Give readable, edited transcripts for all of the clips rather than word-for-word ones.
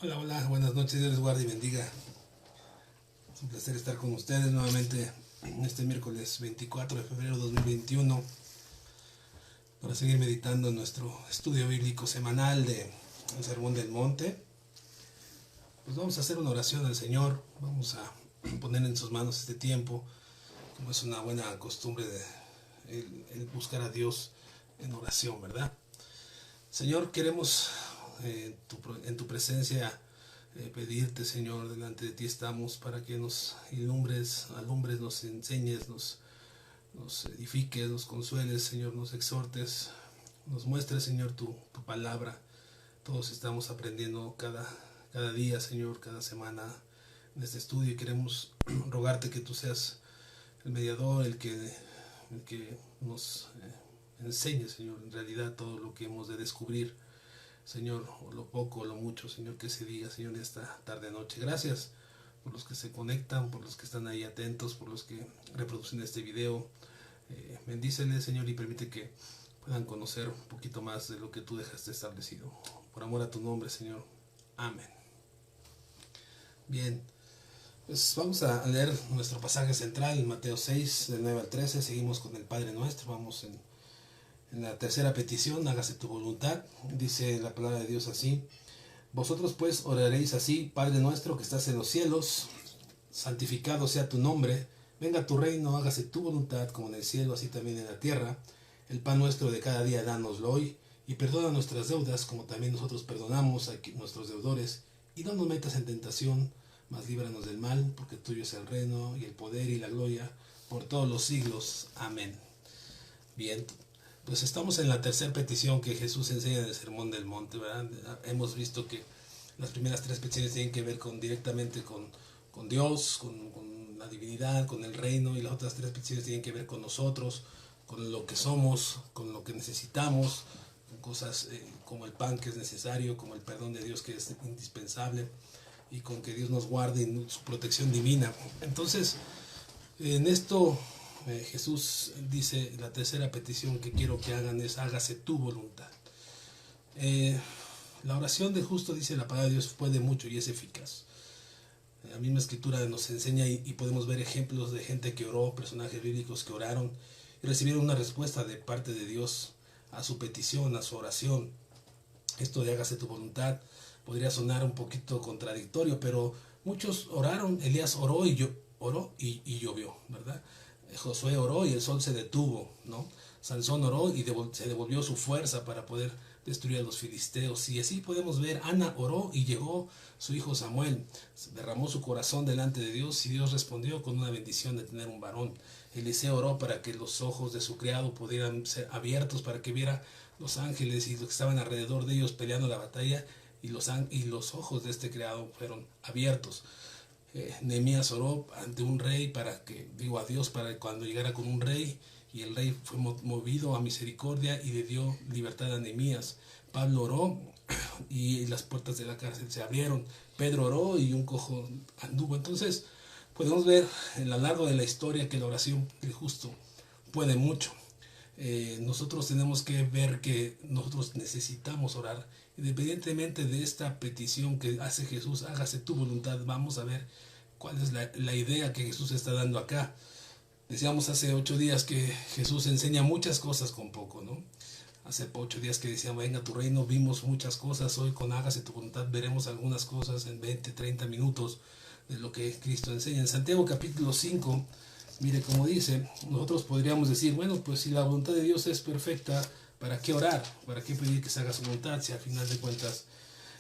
Hola, hola, buenas noches, Dios les guarde y bendiga. Es un placer estar con ustedes nuevamente este miércoles 24 de febrero de 2021 para seguir meditando en nuestro estudio bíblico semanal de El Sermón del Monte. Pues vamos a hacer una oración al Señor, vamos a poner en sus manos este tiempo, como es una buena costumbre de el buscar a Dios en oración, ¿verdad? Señor, queremos en tu presencia pedirte, Señor, delante de ti estamos para que nos alumbres, nos enseñes, nos edifiques, nos consueles, Señor, nos exhortes, nos muestres, Señor, tu palabra. Todos estamos aprendiendo cada día, Señor, cada semana en este estudio y queremos rogarte que tú seas el mediador, el que nos enseñe, Señor, en realidad todo lo que hemos de descubrir, Señor, o lo poco o lo mucho, Señor, que se diga, Señor, esta tarde noche. Gracias por los que se conectan, por los que están ahí atentos, por los que reproducen este video. Bendíceles, Señor, y permite que puedan conocer un poquito más de lo que tú dejaste establecido. Por amor a tu nombre, Señor. Amén. Bien, pues vamos a leer nuestro pasaje central, Mateo 6, del 9 al 13. Seguimos con el Padre Nuestro. Vamos en la tercera petición, hágase tu voluntad. Dice la palabra de Dios así: vosotros pues oraréis así: Padre nuestro que estás en los cielos, santificado sea tu nombre, venga tu reino, hágase tu voluntad como en el cielo, así también en la tierra. El pan nuestro de cada día dánoslo hoy, y perdona nuestras deudas como también nosotros perdonamos a nuestros deudores, y no nos metas en tentación, mas líbranos del mal, porque tuyo es el reino y el poder y la gloria por todos los siglos. Amén. Bien, pues estamos en la tercera petición que Jesús enseña en el Sermón del Monte, ¿verdad? Hemos visto que las primeras tres peticiones tienen que ver directamente con Dios, con la divinidad, con el reino, y las otras tres peticiones tienen que ver con nosotros, con lo que somos, con lo que necesitamos, con cosas como el pan que es necesario, como el perdón de Dios que es indispensable, y con que Dios nos guarde en su protección divina. Entonces, en esto Jesús dice, la tercera petición que quiero que hagan es: hágase tu voluntad. La oración del justo, dice la palabra de Dios, puede mucho y es eficaz. La misma escritura nos enseña y podemos ver ejemplos de gente que oró, personajes bíblicos que oraron y recibieron una respuesta de parte de Dios a su petición, a su oración. Esto de hágase tu voluntad podría sonar un poquito contradictorio, pero muchos oraron. Elías oró y llovió, ¿verdad? Josué oró y el sol se detuvo, ¿no? Sansón oró y se devolvió su fuerza para poder destruir a los filisteos. Y así podemos ver, Ana oró y llegó su hijo Samuel, derramó su corazón delante de Dios y Dios respondió con una bendición de tener un varón. Eliseo oró para que los ojos de su criado pudieran ser abiertos, para que viera los ángeles y los que estaban alrededor de ellos peleando la batalla, y los ojos de este criado fueron abiertos. Nehemías oró ante un rey a Dios para que cuando llegara con un rey, y el rey fue movido a misericordia y le dio libertad a Nehemías. Pablo oró y las puertas de la cárcel se abrieron. Pedro oró y un cojo anduvo. Entonces podemos ver a lo largo de la historia que la oración del justo puede mucho. Nosotros tenemos que ver que nosotros necesitamos orar. Independientemente de esta petición que hace Jesús, hágase tu voluntad, vamos a ver cuál es la idea que Jesús está dando acá. Decíamos hace 8 días que Jesús enseña muchas cosas con poco, ¿no? Hace 8 días que decíamos, venga tu reino, vimos muchas cosas. Hoy con hágase tu voluntad veremos algunas cosas en 20, 30 minutos de lo que Cristo enseña. En Santiago capítulo 5, mire cómo dice, nosotros podríamos decir, bueno, pues si la voluntad de Dios es perfecta, ¿para qué orar? ¿Para qué pedir que se haga su voluntad si al final de cuentas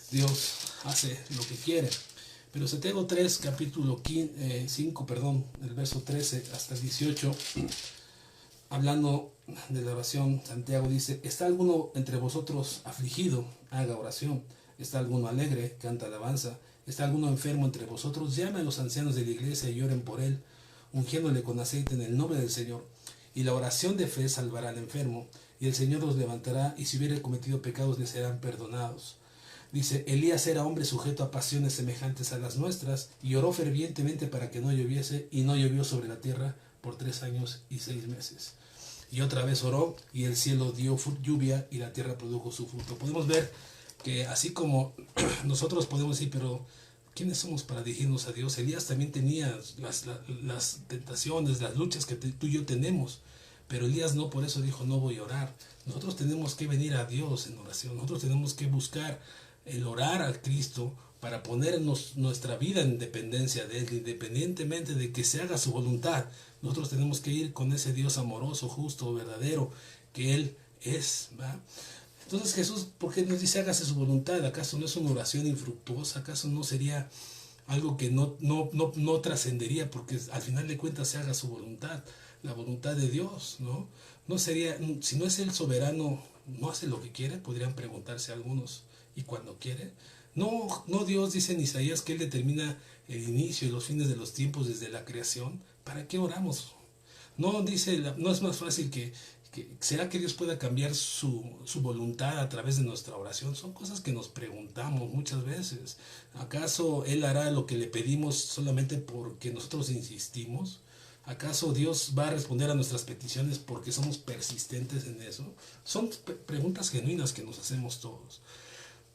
Dios hace lo que quiere? Pero Santiago 3, capítulo 5, el verso 13 hasta el 18, hablando de la oración, Santiago dice: ¿está alguno entre vosotros afligido? Haga oración. ¿Está alguno alegre? Canta alabanza. ¿Está alguno enfermo entre vosotros? Llame a los ancianos de la iglesia y oren por él, ungiéndole con aceite en el nombre del Señor. Y la oración de fe salvará al enfermo, y el Señor los levantará, y si hubiere cometido pecados le serán perdonados. Dice: Elías era hombre sujeto a pasiones semejantes a las nuestras, y oró fervientemente para que no lloviese, y no llovió sobre la tierra por 3 años y 6 meses. Y otra vez oró, y el cielo dio lluvia, y la tierra produjo su fruto. Podemos ver que así como nosotros podemos decir, pero ¿quiénes somos para dirigirnos a Dios? Elías también tenía las tentaciones, las luchas que tú y yo tenemos, pero Elías no por eso dijo, no voy a orar. Nosotros tenemos que venir a Dios en oración, nosotros tenemos que buscar el orar a Cristo para ponernos nuestra vida en dependencia de Él, independientemente de que se haga su voluntad. Nosotros tenemos que ir con ese Dios amoroso, justo, verdadero, que Él es, ¿va? Entonces Jesús, ¿por qué nos dice hágase su voluntad? ¿Acaso no es una oración infructuosa? ¿Acaso no sería algo que no trascendería? Porque al final de cuentas se haga su voluntad, la voluntad de Dios, ¿no? No sería, si no es el soberano, no hace lo que quiere, podrían preguntarse algunos, y cuando quiere. No, Dios dice en Isaías que Él determina el inicio y los fines de los tiempos desde la creación. ¿Para qué oramos? No es más fácil ¿será que Dios pueda cambiar su voluntad a través de nuestra oración? Son cosas que nos preguntamos muchas veces. ¿Acaso Él hará lo que le pedimos solamente porque nosotros insistimos? ¿Acaso Dios va a responder a nuestras peticiones porque somos persistentes en eso? Son preguntas genuinas que nos hacemos todos.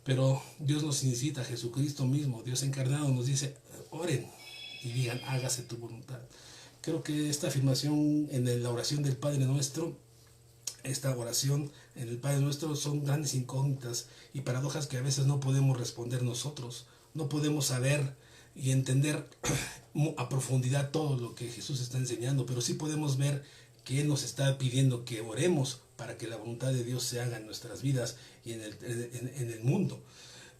Pero Dios nos incita, Jesucristo mismo, Dios encarnado, nos dice, oren y digan, hágase tu voluntad. Creo que esta afirmación en la oración del Padre Nuestro, esta oración en el Padre Nuestro son grandes incógnitas y paradojas que a veces no podemos responder nosotros. No podemos saber y entender a profundidad todo lo que Jesús está enseñando, pero sí podemos ver que Él nos está pidiendo que oremos para que la voluntad de Dios se haga en nuestras vidas y en el mundo.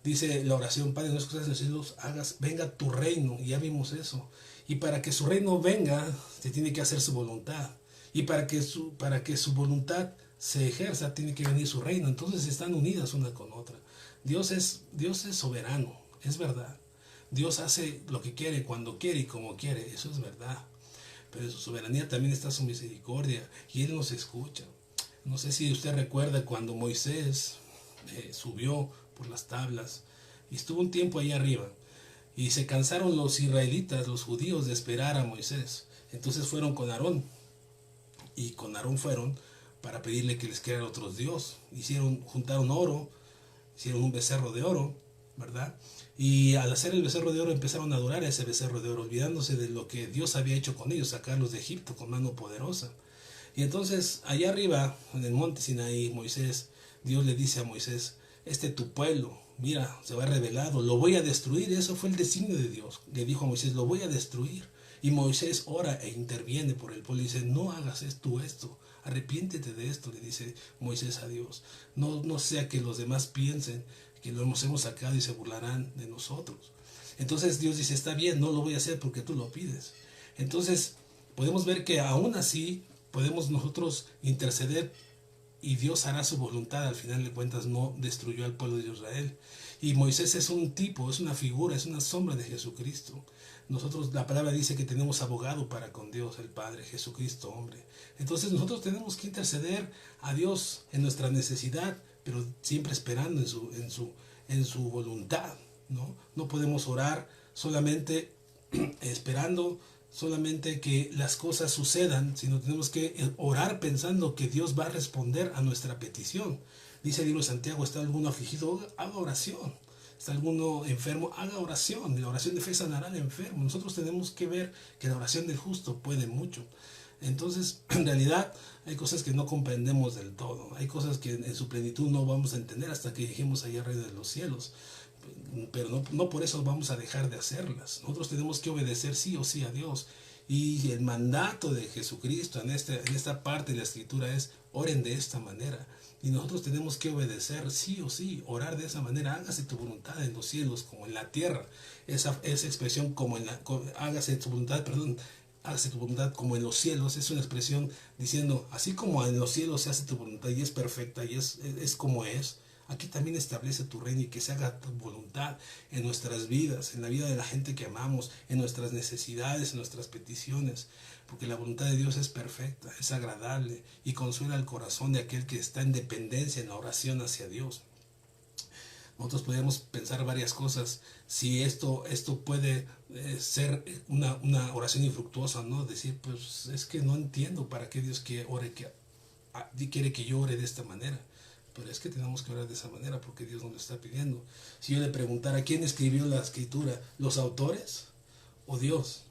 Dice la oración, Padre nuestro que estás en los cielos, venga tu reino, y ya vimos eso. Y para que su reino venga, se tiene que hacer su voluntad. Y para que su voluntad se ejerza, tiene que venir su reino. Entonces están unidas una con otra. Dios es soberano, es verdad. Dios hace lo que quiere, cuando quiere y como quiere, eso es verdad. Pero en su soberanía también está su misericordia y Él nos escucha. No sé si usted recuerda cuando Moisés subió por las tablas y estuvo un tiempo ahí arriba y se cansaron los israelitas, los judíos, de esperar a Moisés. Entonces fueron con Aarón y con Aarón fueron para pedirle que les creara otros dios. Juntaron oro, hicieron un becerro de oro, ¿verdad? Y al hacer el becerro de oro empezaron a adorar a ese becerro de oro, olvidándose de lo que Dios había hecho con ellos, sacarlos de Egipto con mano poderosa. Y entonces allá arriba, en el monte Sinaí, Dios le dice a Moisés, tu pueblo, mira, se va revelado, lo voy a destruir. Eso fue el designio de Dios. Le dijo a Moisés, lo voy a destruir. Y Moisés ora e interviene por el pueblo y dice, no hagas tú esto, arrepiéntete de esto, le dice Moisés a Dios. No sea que los demás piensen que lo hemos sacado y se burlarán de nosotros. Entonces Dios dice, está bien, no lo voy a hacer porque tú lo pides. Entonces podemos ver que aún así podemos nosotros interceder y Dios hará su voluntad. Al final de cuentas no destruyó al pueblo de Israel. Y Moisés es un tipo, es una figura, es una sombra de Jesucristo. Nosotros, la palabra dice que tenemos abogado para con Dios el Padre, Jesucristo hombre. Entonces nosotros tenemos que interceder a Dios en nuestra necesidad, pero siempre esperando en su voluntad, ¿no? No podemos orar solamente esperando solamente que las cosas sucedan, sino tenemos que orar pensando que Dios va a responder a nuestra petición. Dice el libro de Santiago, ¿está alguno afligido? Haga oración. ¿Está alguno enfermo? Haga oración. La oración de fe sanará al enfermo. Nosotros tenemos que ver que la oración del justo puede mucho. Entonces, en realidad, hay cosas que no comprendemos del todo. Hay cosas que en su plenitud no vamos a entender hasta que lleguemos allá arriba de los cielos. Pero no por eso vamos a dejar de hacerlas. Nosotros tenemos que obedecer sí o sí a Dios. Y el mandato de Jesucristo en esta parte de la Escritura es, oren de esta manera. Y nosotros tenemos que obedecer sí o sí, orar de esa manera. Hágase tu voluntad en los cielos como en la tierra. Esa expresión hágase tu voluntad, hágase tu voluntad como en los cielos, es una expresión diciendo, así como en los cielos se hace tu voluntad y es perfecta y es como es, aquí también establece tu reino y que se haga tu voluntad en nuestras vidas, en la vida de la gente que amamos, en nuestras necesidades, en nuestras peticiones, porque la voluntad de Dios es perfecta, es agradable y consuela el corazón de aquel que está en dependencia en la oración hacia Dios. Nosotros podemos pensar varias cosas, si esto puede ser una oración infructuosa, ¿no? Decir, pues es que no entiendo para qué Dios quiere que yo ore de esta manera. pero es que tenemos que orar de esa manera porque Dios nos lo está pidiendo. Si yo le preguntara quién escribió la escritura, ¿los autores o Dios?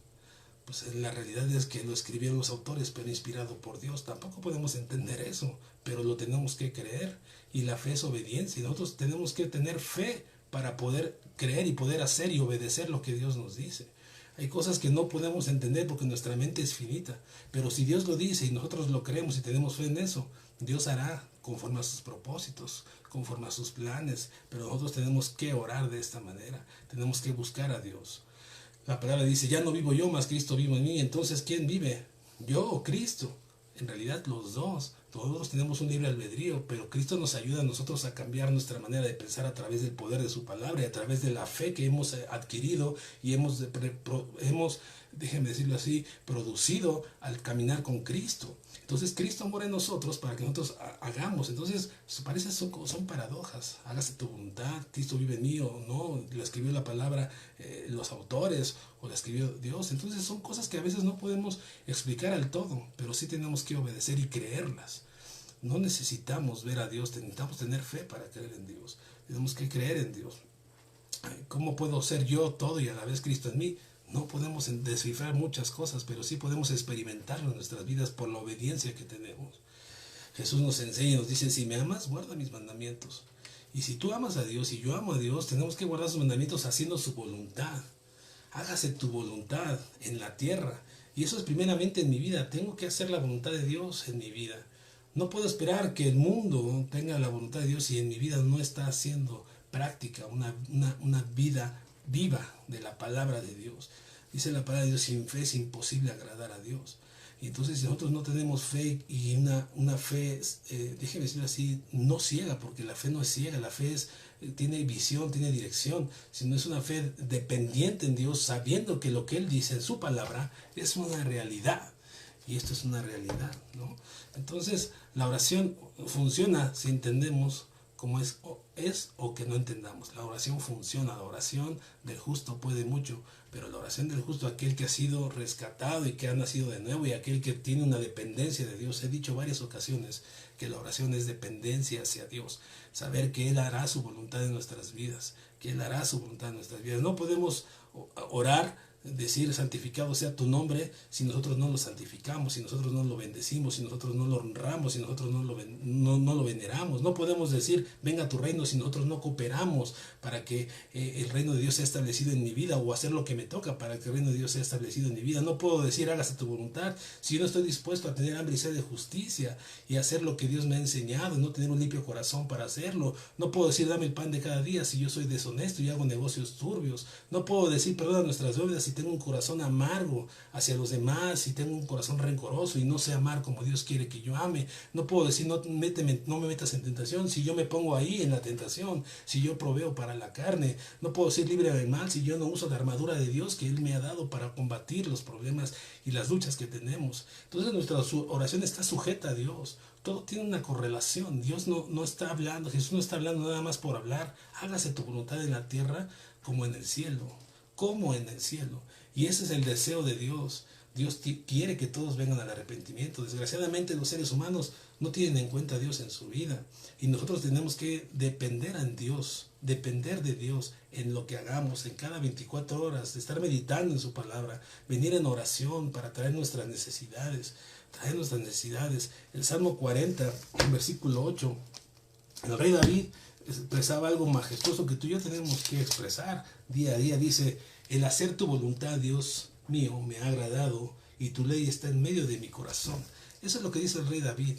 Pues la realidad es que lo escribieron los autores, pero inspirado por Dios. Tampoco podemos entender eso, pero lo tenemos que creer. Y la fe es obediencia. Y nosotros tenemos que tener fe para poder creer y poder hacer y obedecer lo que Dios nos dice. Hay cosas que no podemos entender porque nuestra mente es finita. Pero si Dios lo dice y nosotros lo creemos y tenemos fe en eso, Dios hará conforme a sus propósitos, conforme a sus planes. Pero nosotros tenemos que orar de esta manera. Tenemos que buscar a Dios. La palabra dice, ya no vivo yo, mas Cristo vive en mí. Entonces, ¿quién vive? ¿Yo o Cristo? En realidad los dos. Todos tenemos un libre albedrío, pero Cristo nos ayuda a nosotros a cambiar nuestra manera de pensar a través del poder de su palabra y a través de la fe que hemos adquirido y hemos déjenme decirlo así, producido al caminar con Cristo. Entonces Cristo mora en nosotros para que nosotros hagamos. Entonces parece son paradojas. Hágase tu voluntad, Cristo vive en mí o no, la escribió la palabra los autores o la escribió Dios. Entonces son cosas que a veces no podemos explicar al todo, pero sí tenemos que obedecer y creerlas. No necesitamos ver a Dios, necesitamos tener fe para creer en Dios. Tenemos que creer en Dios. ¿Cómo puedo ser yo todo y a la vez Cristo en mí? No podemos descifrar muchas cosas, pero sí podemos experimentarlo en nuestras vidas por la obediencia que tenemos. Jesús nos enseña y nos dice, si me amas, guarda mis mandamientos. Y si tú amas a Dios y yo amo a Dios, tenemos que guardar sus mandamientos haciendo su voluntad. Hágase tu voluntad en la tierra. Y eso es primeramente en mi vida. Tengo que hacer la voluntad de Dios en mi vida. No puedo esperar que el mundo tenga la voluntad de Dios si en mi vida no está haciendo práctica una vida viva de la palabra de Dios. Dice la palabra de Dios, sin fe es imposible agradar a Dios. Y entonces si nosotros no tenemos fe y una fe, déjeme decirlo así, no ciega, porque la fe no es ciega, la fe tiene visión, tiene dirección, sino es una fe dependiente en Dios, sabiendo que lo que Él dice en su palabra es una realidad. Y esto es una realidad, ¿no? Entonces la oración funciona si entendemos cómo es o que no entendamos. La oración funciona, la oración del justo puede mucho, pero la oración del justo, aquel que ha sido rescatado y que ha nacido de nuevo y aquel que tiene una dependencia de Dios. He dicho varias ocasiones que la oración es dependencia hacia Dios, saber que Él hará su voluntad en nuestras vidas, que Él hará su voluntad en nuestras vidas. No podemos orar, decir santificado sea tu nombre si nosotros no lo santificamos, si nosotros no lo bendecimos, si nosotros no lo honramos, si nosotros no lo veneramos. No podemos decir venga tu reino si nosotros no cooperamos para que el reino de Dios sea establecido en mi vida, o hacer lo que me toca para que el reino de Dios sea establecido en mi vida. No puedo decir hágase tu voluntad si yo no estoy dispuesto a tener hambre y sed de justicia y hacer lo que Dios me ha enseñado, no tener un limpio corazón para hacerlo. No puedo decir dame el pan de cada día si yo soy deshonesto y hago negocios turbios. No puedo decir perdona nuestras deudas si tengo un corazón amargo hacia los demás, si tengo un corazón rencoroso y no sé amar como Dios quiere que yo ame. No puedo decir no me metas en tentación si yo me pongo ahí en la tentación, si yo proveo para la carne. No puedo ser libre del mal si yo no uso la armadura de Dios que Él me ha dado para combatir los problemas y las luchas que tenemos. Entonces nuestra oración está sujeta a Dios. Todo tiene una correlación. Dios no está hablando, Jesús no está hablando nada más por hablar. Hágase tu voluntad en la tierra como en el cielo. Como en el cielo. Y ese es el deseo de Dios. Dios quiere que todos vengan al arrepentimiento. Desgraciadamente los seres humanos no tienen en cuenta a Dios en su vida. Y nosotros tenemos que depender en Dios, depender de Dios en lo que hagamos, en cada 24 horas, estar meditando en su palabra, venir en oración para traer nuestras necesidades. El Salmo 40, en versículo 8, el rey David expresaba algo majestuoso que tú y yo tenemos que expresar día a día. Dice, el hacer tu voluntad, Dios mío, me ha agradado y tu ley está en medio de mi corazón. Eso es lo que dice el rey David.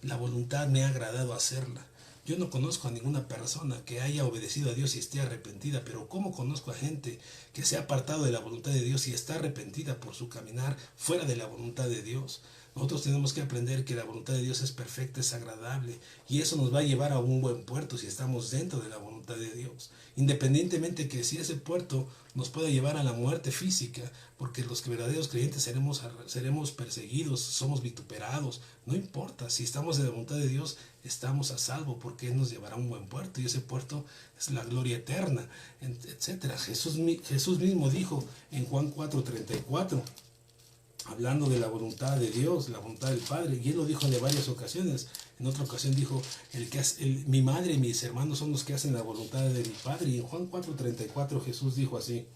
La voluntad me ha agradado hacerla. Yo no conozco a ninguna persona que haya obedecido a Dios y esté arrepentida, pero ¿cómo conozco a gente que se ha apartado de la voluntad de Dios y está arrepentida por su caminar fuera de la voluntad de Dios? Nosotros tenemos que aprender que la voluntad de Dios es perfecta, es agradable, y eso nos va a llevar a un buen puerto si estamos dentro de la voluntad de Dios. Independientemente que si ese puerto nos pueda llevar a la muerte física, porque los verdaderos creyentes seremos perseguidos, somos vituperados, no importa, si estamos en la voluntad de Dios, estamos a salvo, porque Él nos llevará a un buen puerto, y ese puerto es la gloria eterna, etc. Jesús mismo dijo en Juan 4:34, hablando de la voluntad de Dios, la voluntad del Padre, y Él lo dijo en varias ocasiones. En otra ocasión dijo, mi madre y mis hermanos son los que hacen la voluntad de mi Padre. Y en Juan 4:34 Jesús dijo así.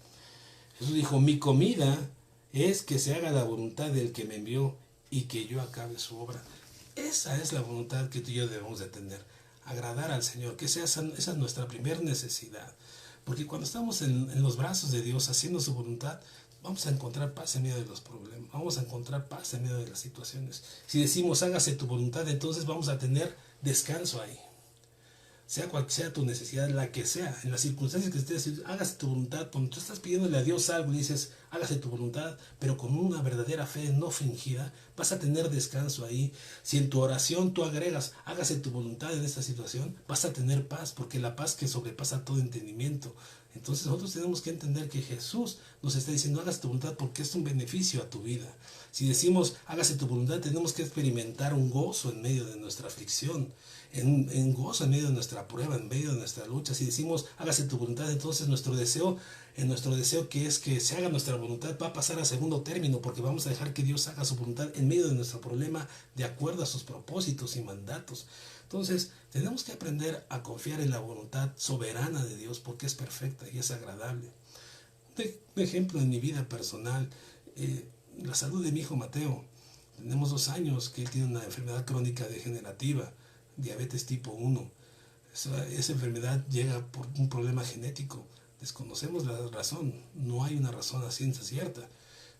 Jesús dijo, mi comida es que se haga la voluntad del que me envió y que yo acabe su obra. Esa es la voluntad que tú y yo debemos de tener. Agradar al Señor, que esa es nuestra primera necesidad. Porque cuando estamos en los brazos de Dios haciendo su voluntad, vamos a encontrar paz en medio de los problemas, vamos a encontrar paz en medio de las situaciones. Si decimos hágase tu voluntad, entonces vamos a tener descanso ahí. Sea cual sea tu necesidad, la que sea, en las circunstancias que estés, hágase tu voluntad. Cuando tú estás pidiéndole a Dios algo y dices, hágase tu voluntad, pero con una verdadera fe no fingida, vas a tener descanso ahí. Si en tu oración tú agregas, hágase tu voluntad en esta situación, vas a tener paz, porque la paz que sobrepasa todo entendimiento. Entonces nosotros tenemos que entender que Jesús nos está diciendo, hágase tu voluntad porque es un beneficio a tu vida. Si decimos, hágase tu voluntad, tenemos que experimentar un gozo en medio de nuestra aflicción, en gozo en medio de nuestra prueba, en medio de nuestra lucha. Si decimos, hágase tu voluntad, entonces nuestro deseo que es que se haga nuestra voluntad va a pasar a segundo término, porque vamos a dejar que Dios haga su voluntad en medio de nuestro problema, de acuerdo a sus propósitos y mandatos. Entonces, tenemos que aprender a confiar en la voluntad soberana de Dios, porque es perfecta y es agradable. Un ejemplo en mi vida personal, la salud de mi hijo Mateo. Tenemos 2 años que él tiene una enfermedad crónica degenerativa, diabetes tipo 1. Esa enfermedad llega por un problema genético. Desconocemos la razón, no hay una razón a ciencia cierta.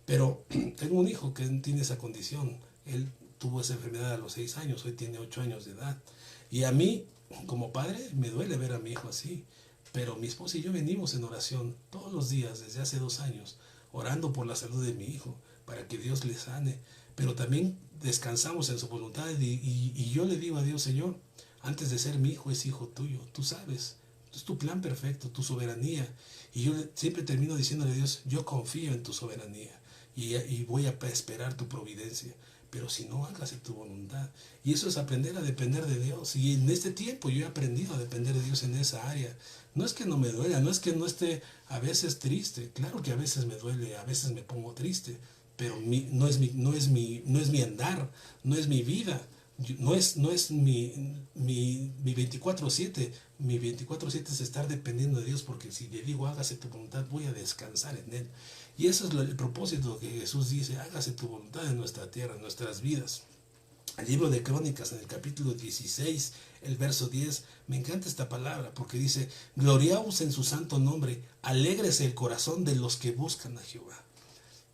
Pero tengo un hijo que tiene esa condición. Él tuvo esa enfermedad a los 6 años, hoy tiene 8 años de edad. Y a mí, como padre, me duele ver a mi hijo así. Pero mi esposa y yo venimos en oración todos los días desde hace 2 años, orando por la salud de mi hijo, para que Dios le sane. Pero también descansamos en su voluntad y yo le digo a Dios, Señor, antes de ser mi hijo es hijo tuyo, tú sabes, es tu plan perfecto, tu soberanía. Y yo siempre termino diciéndole a Dios, yo confío en tu soberanía y voy a esperar tu providencia. Pero si no, hágase tu voluntad. Y eso es aprender a depender de Dios. Y en este tiempo yo he aprendido a depender de Dios en esa área. No es que no me duela, no es que no esté a veces triste. Claro que a veces me duele, a veces me pongo triste. Pero no es mi andar, no es mi vida. No es mi 24/7. Mi 24/7 es estar dependiendo de Dios, porque si le digo hágase tu voluntad, voy a descansar en Él. Y eso es el propósito que Jesús dice, hágase tu voluntad en nuestra tierra, en nuestras vidas. El libro de Crónicas, en el capítulo 16, el verso 10, me encanta esta palabra, porque dice, gloriaos en su santo nombre, alégrese el corazón de los que buscan a Jehová.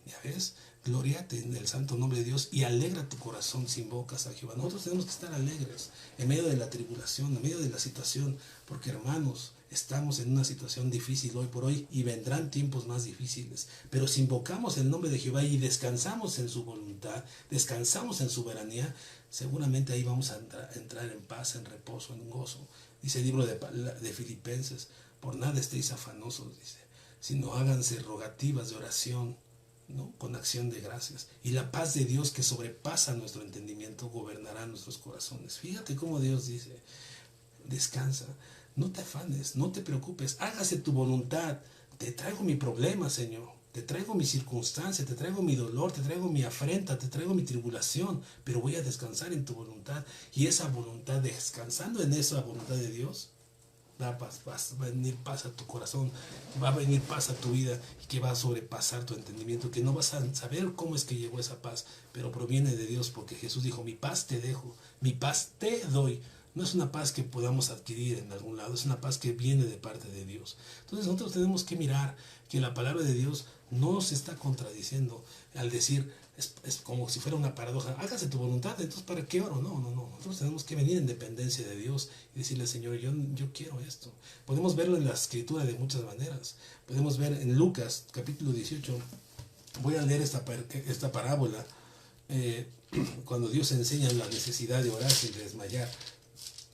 ¿Ya ves? Gloriate en el santo nombre de Dios y alegra tu corazón si invocas a Jehová. Nosotros tenemos que estar alegres en medio de la tribulación, en medio de la situación, porque hermanos, estamos en una situación difícil hoy por hoy y vendrán tiempos más difíciles. Pero si invocamos el nombre de Jehová y descansamos en su voluntad, descansamos en su soberanía, seguramente ahí vamos a entrar en paz, en reposo, en gozo. Dice el libro de Filipenses, por nada estéis afanosos, dice, sino háganse rogativas de oración, ¿no? Con acción de gracias. Y la paz de Dios que sobrepasa nuestro entendimiento gobernará nuestros corazones. Fíjate cómo Dios dice, descansa, no te afanes, no te preocupes, hágase tu voluntad. Te traigo mi problema, Señor. Te traigo mi circunstancia, te traigo mi dolor, te traigo mi afrenta, te traigo mi tribulación, pero voy a descansar en tu voluntad. Y esa voluntad, descansando en esa voluntad de Dios, va a venir paz a tu corazón, va a venir paz a tu vida, y que va a sobrepasar tu entendimiento, que no vas a saber cómo es que llegó esa paz, pero proviene de Dios, porque Jesús dijo, mi paz te dejo, mi paz te doy. No es una paz que podamos adquirir en algún lado, es una paz que viene de parte de Dios. Entonces nosotros tenemos que mirar que la palabra de Dios no se está contradiciendo al decir, es como si fuera una paradoja, hágase tu voluntad, entonces ¿para qué oro? No. Nosotros tenemos que venir en dependencia de Dios y decirle, Señor, yo quiero esto. Podemos verlo en la escritura de muchas maneras. Podemos ver en Lucas capítulo 18, voy a leer esta parábola, cuando Dios enseña la necesidad de orar sin desmayar.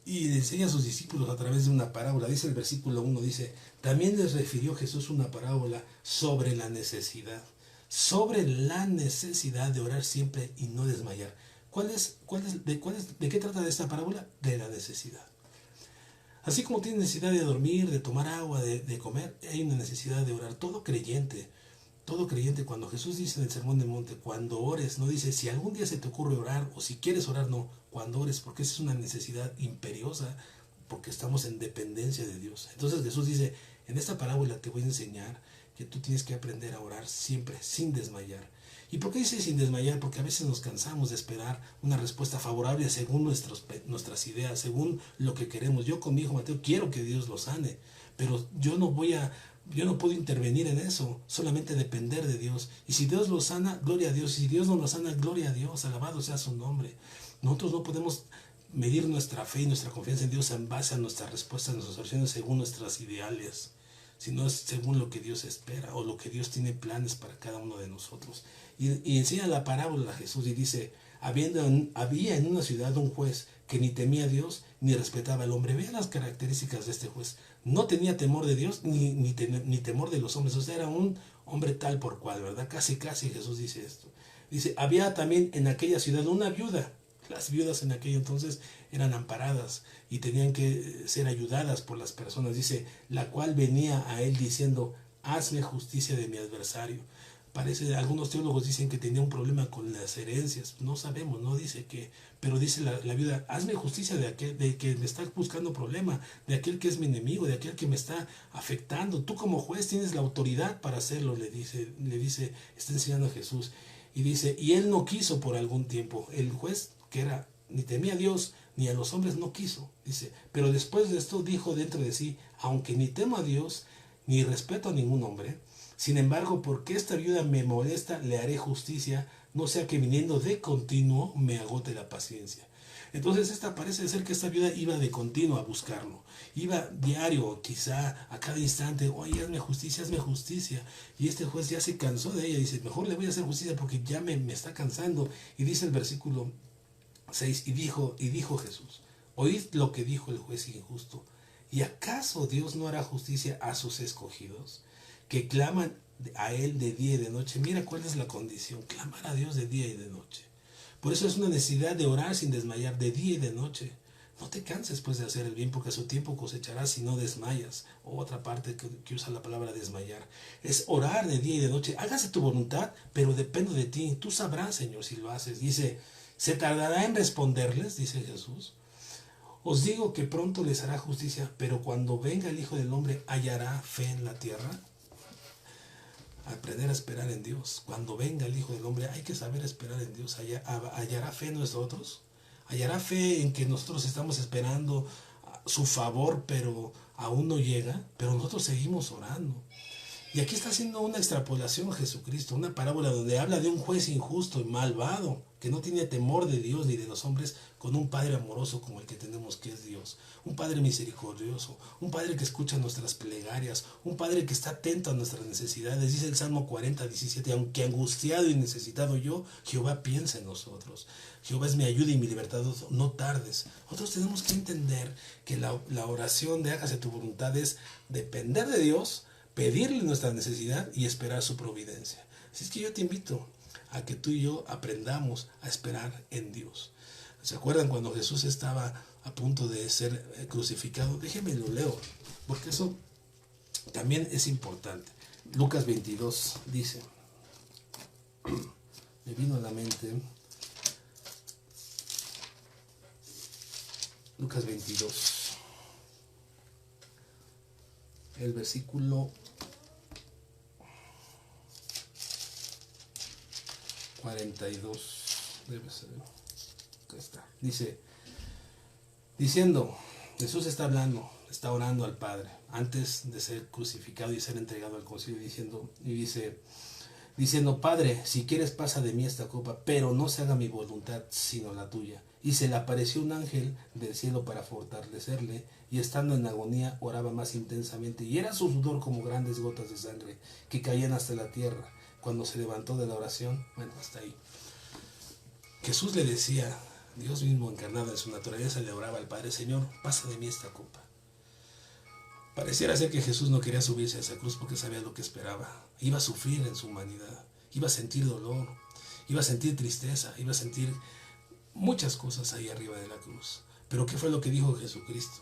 Y le enseña a sus discípulos a través de una parábola. Dice el versículo 1, dice, también les refirió Jesús una parábola sobre la necesidad de orar siempre y no desmayar. ¿De qué trata esta parábola? De la necesidad. Así como tiene necesidad de dormir, de tomar agua, de comer, hay una necesidad de orar. Todo creyente todo creyente, cuando Jesús dice en el Sermón del Monte, cuando ores, no dice si algún día se te ocurre orar o si quieres orar, no, cuando ores, porque esa es una necesidad imperiosa, porque estamos en dependencia de Dios. Entonces Jesús dice, en esta parábola te voy a enseñar que tú tienes que aprender a orar siempre, sin desmayar. ¿Y por qué dice sin desmayar? Porque a veces nos cansamos de esperar una respuesta favorable según nuestras ideas, según lo que queremos. Yo con mi hijo Mateo quiero que Dios lo sane, pero yo no puedo intervenir en eso, solamente depender de Dios. Y si Dios lo sana, gloria a Dios. Y si Dios no lo sana, gloria a Dios, alabado sea su nombre. Nosotros no podemos medir nuestra fe y nuestra confianza en Dios en base a nuestras respuestas, nuestras oraciones según nuestros ideales, sino es según lo que Dios espera o lo que Dios tiene planes para cada uno de nosotros. Y enseña la parábola a Jesús y dice, había en una ciudad un juez que ni temía a Dios ni respetaba al hombre. Vean las características de este juez. No tenía temor de Dios ni temor de los hombres. O sea, era un hombre tal por cual, ¿verdad? Casi Jesús dice esto. Dice, había también en aquella ciudad una viuda. Las viudas en aquel entonces eran amparadas y tenían que ser ayudadas por las personas. Dice, la cual venía a él diciendo, hazme justicia de mi adversario. Algunos teólogos dicen que tenía un problema con las herencias. No sabemos, no dice qué. Pero dice la viuda, hazme justicia de que me está buscando problema, de aquel que es mi enemigo, de aquel que me está afectando. Tú como juez tienes la autoridad para hacerlo, le dice, está enseñando a Jesús. Y dice, y él no quiso por algún tiempo. El juez, que era ni temía a Dios ni a los hombres, no quiso. Dice, pero después de esto dijo dentro de sí, aunque ni temo a Dios ni respeto a ningún hombre, sin embargo, porque esta viuda me molesta, le haré justicia, no sea que viniendo de continuo me agote la paciencia. Entonces parece ser que esta viuda iba de continuo a buscarlo. Iba diario, quizá a cada instante, oye, hazme justicia. Y este juez ya se cansó de ella, dice, mejor le voy a hacer justicia porque ya me está cansando. Y dice el versículo 6, y dijo Jesús, oíd lo que dijo el juez injusto. ¿Y acaso Dios no hará justicia a sus escogidos, que claman a Él de día y de noche? Mira cuál es la condición, clamar a Dios de día y de noche. Por eso es una necesidad de orar sin desmayar, de día y de noche. No te canses pues de hacer el bien, porque a su tiempo cosecharás si no desmayas. Otra parte que usa la palabra desmayar es orar de día y de noche. Hágase tu voluntad, pero dependo de ti. Tú sabrás, Señor, si lo haces. Dice, ¿se tardará en responderles? Dice Jesús. Os digo que pronto les hará justicia, pero cuando venga el Hijo del Hombre, ¿hallará fe en la tierra? Aprender a esperar en Dios. Cuando venga el Hijo del Hombre, hay que saber esperar en Dios. ¿Hallará fe en nosotros? ¿Hallará fe en que nosotros estamos esperando su favor, pero aún no llega? Pero nosotros seguimos orando. Y aquí está haciendo una extrapolación Jesucristo, una parábola donde habla de un juez injusto y malvado, que no tiene temor de Dios ni de los hombres, con un Padre amoroso como el que tenemos, que es Dios. Un Padre misericordioso, un Padre que escucha nuestras plegarias, un Padre que está atento a nuestras necesidades. Dice el Salmo 40:17, aunque angustiado y necesitado yo, Jehová piensa en nosotros. Jehová es mi ayuda y mi libertador, no tardes. Nosotros tenemos que entender que la oración de hágase tu voluntad es depender de Dios, pedirle nuestra necesidad y esperar su providencia. Así es que yo te invito a que tú y yo aprendamos a esperar en Dios. ¿Se acuerdan cuando Jesús estaba a punto de ser crucificado? Déjenme lo leo, porque eso también es importante. Lucas 22 dice, me vino a la mente, Lucas 22, el versículo 42, debe ser, acá está. Dice, diciendo, Jesús está hablando, está orando al Padre antes de ser crucificado y ser entregado al concilio, diciendo, Padre, si quieres pasa de mí esta copa, pero no se haga mi voluntad sino la tuya. Y se le apareció un ángel del cielo para fortalecerle, y estando en agonía oraba más intensamente, y era su sudor como grandes gotas de sangre que caían hasta la tierra. Cuando se levantó de la oración, bueno, hasta ahí, Jesús le decía, Dios mismo encarnado en su naturaleza le oraba al Padre, Señor, pasa de mí esta copa. Pareciera ser que Jesús no quería subirse a esa cruz porque sabía lo que esperaba. Iba a sufrir en su humanidad, iba a sentir dolor, iba a sentir tristeza, iba a sentir muchas cosas ahí arriba de la cruz. Pero ¿qué fue lo que dijo Jesucristo?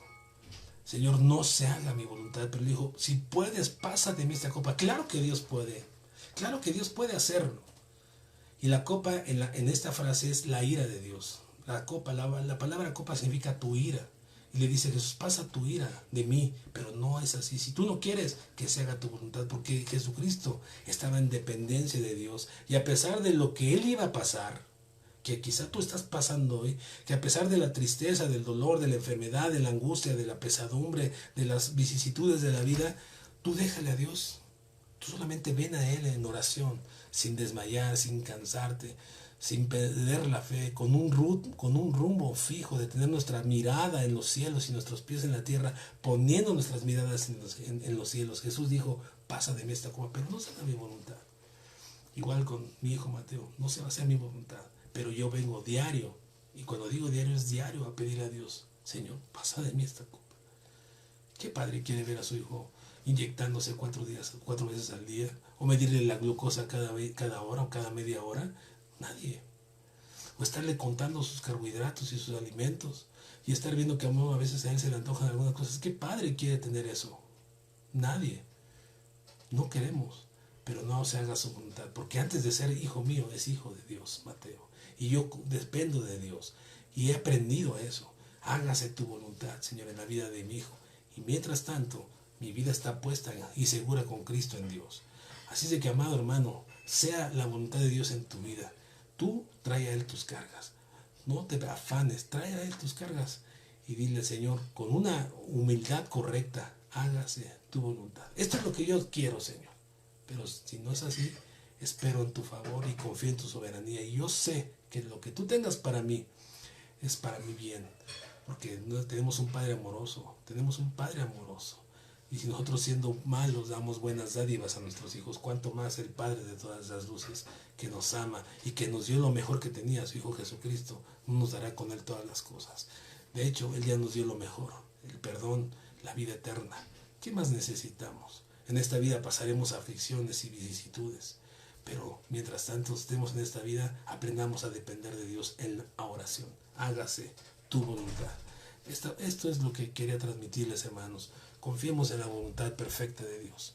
Señor, no se haga mi voluntad, pero le dijo, si puedes, pasa de mí esta copa. Claro que Dios puede. Claro que Dios puede hacerlo. Y la copa en esta frase es la ira de Dios. La copa, la palabra copa significa tu ira. Y le dice Jesús, pasa tu ira de mí, pero no es así. Si tú no quieres que se haga tu voluntad, porque Jesucristo estaba en dependencia de Dios. Y a pesar de lo que Él iba a pasar, que quizá tú estás pasando hoy, que a pesar de la tristeza, del dolor, de la enfermedad, de la angustia, de la pesadumbre, de las vicisitudes de la vida, tú déjale a Dios. Tú solamente ven a Él en oración, sin desmayar, sin cansarte, sin perder la fe, con un rumbo fijo, de tener nuestra mirada en los cielos y nuestros pies en la tierra, poniendo nuestras miradas en los cielos. Jesús dijo, pasa de mí esta copa, pero no sea mi voluntad. Igual con mi hijo Mateo, no se va a hacer mi voluntad, pero yo vengo diario, y cuando digo diario es diario, a pedirle a Dios, Señor, pasa de mí esta copa. ¿Qué padre quiere ver a su hijo inyectándose 4 veces al día? ¿O medirle la glucosa cada hora o cada media hora? Nadie. O estarle contando sus carbohidratos y sus alimentos. Y estar viendo que a veces a él se le antojan algunas cosas. ¿Qué padre quiere tener eso? Nadie. No queremos. Pero no se haga su voluntad. Porque antes de ser hijo mío, es hijo de Dios, Mateo. Y yo dependo de Dios. Y he aprendido eso. Hágase tu voluntad, Señor, en la vida de mi hijo. Y mientras tanto, mi vida está puesta y segura con Cristo en Dios. Así de que, amado hermano, sea la voluntad de Dios en tu vida. Tú trae a Él tus cargas. No te afanes, trae a Él tus cargas. Y dile, Señor, con una humildad correcta, hágase tu voluntad. Esto es lo que yo quiero, Señor. Pero si no es así, espero en tu favor y confío en tu soberanía. Y yo sé que lo que tú tengas para mí es para mi bien. Porque tenemos un Padre amoroso, tenemos un Padre amoroso. Y si nosotros siendo malos damos buenas dádivas a nuestros hijos, cuánto más el Padre de todas las luces, que nos ama y que nos dio lo mejor que tenía, su Hijo Jesucristo, no nos dará con Él todas las cosas. De hecho, Él ya nos dio lo mejor, el perdón, la vida eterna. ¿Qué más necesitamos? En esta vida pasaremos aflicciones y vicisitudes, pero mientras tanto estemos en esta vida, aprendamos a depender de Dios en la oración. Hágase tu voluntad. Esto es lo que quería transmitirles, hermanos. Confiemos en la voluntad perfecta de Dios.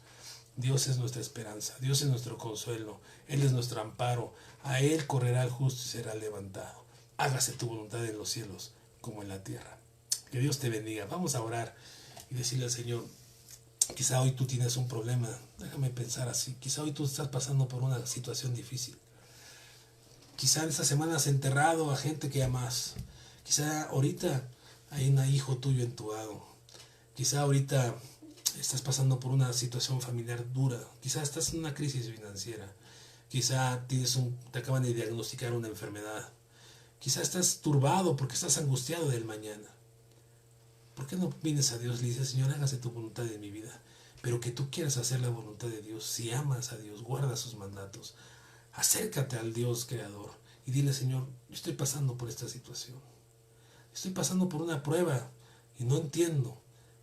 Dios es nuestra esperanza, Dios es nuestro consuelo, Él es nuestro amparo. A Él correrá el justo y será levantado. Hágase tu voluntad en los cielos como en la tierra. Que Dios te bendiga. Vamos a orar y decirle al Señor, quizá hoy tú tienes un problema, déjame pensar así, quizá hoy tú estás pasando por una situación difícil. Quizá en esta semana has enterrado a gente que amas. Quizá ahorita hay un hijo tuyo entubado. Quizá ahorita estás pasando por una situación familiar dura. Quizá estás en una crisis financiera. Quizá te acaban de diagnosticar una enfermedad. Quizá estás turbado porque estás angustiado del mañana. ¿Por qué no vienes a Dios y le dices, Señor, hágase tu voluntad en mi vida? Pero que tú quieras hacer la voluntad de Dios. Si amas a Dios, guarda sus mandatos. Acércate al Dios creador y dile, Señor, yo estoy pasando por esta situación. Estoy pasando por una prueba y no entiendo,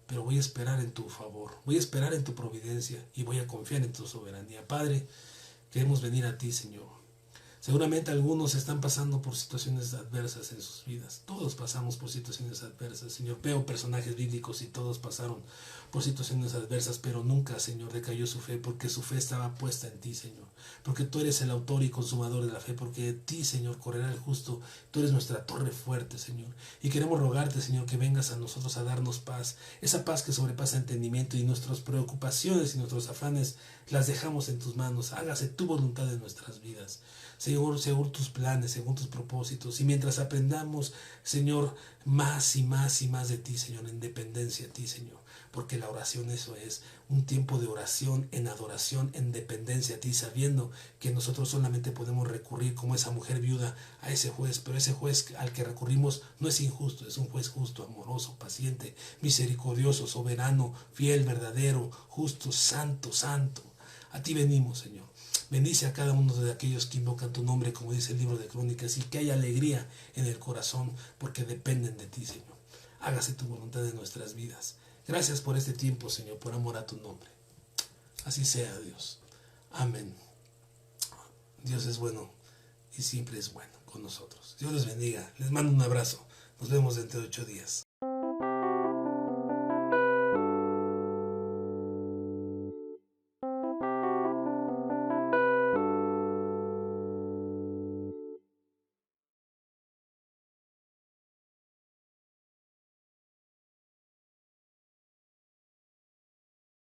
pero voy a esperar en tu favor, voy a esperar en tu providencia y voy a confiar en tu soberanía. Padre, queremos venir a ti, Señor. Seguramente algunos están pasando por situaciones adversas en sus vidas. Todos pasamos por situaciones adversas, Señor. Veo personajes bíblicos y todos pasaron por situaciones adversas, pero nunca, Señor, decayó su fe, porque su fe estaba puesta en ti, Señor. Porque tú eres el autor y consumador de la fe, porque de ti, Señor, correrá el justo. Tú eres nuestra torre fuerte, Señor. Y queremos rogarte, Señor, que vengas a nosotros a darnos paz. Esa paz que sobrepasa entendimiento, y nuestras preocupaciones y nuestros afanes las dejamos en tus manos. Hágase tu voluntad en nuestras vidas. Señor, según tus planes, según tus propósitos. Y mientras aprendamos, Señor, más y más y más de ti, Señor, en dependencia a ti, Señor. Porque la oración eso es, un tiempo de oración, en adoración, en dependencia a ti, sabiendo que nosotros solamente podemos recurrir como esa mujer viuda a ese juez, pero ese juez al que recurrimos no es injusto, es un juez justo, amoroso, paciente, misericordioso, soberano, fiel, verdadero, justo, santo, santo. A ti venimos, Señor. Bendice a cada uno de aquellos que invocan tu nombre, como dice el libro de Crónicas, y que haya alegría en el corazón, porque dependen de ti, Señor. Hágase tu voluntad en nuestras vidas. Gracias por este tiempo, Señor, por amor a tu nombre. Así sea, Dios. Amén. Dios es bueno y siempre es bueno con nosotros. Dios les bendiga. Les mando un abrazo. Nos vemos dentro de 8 días.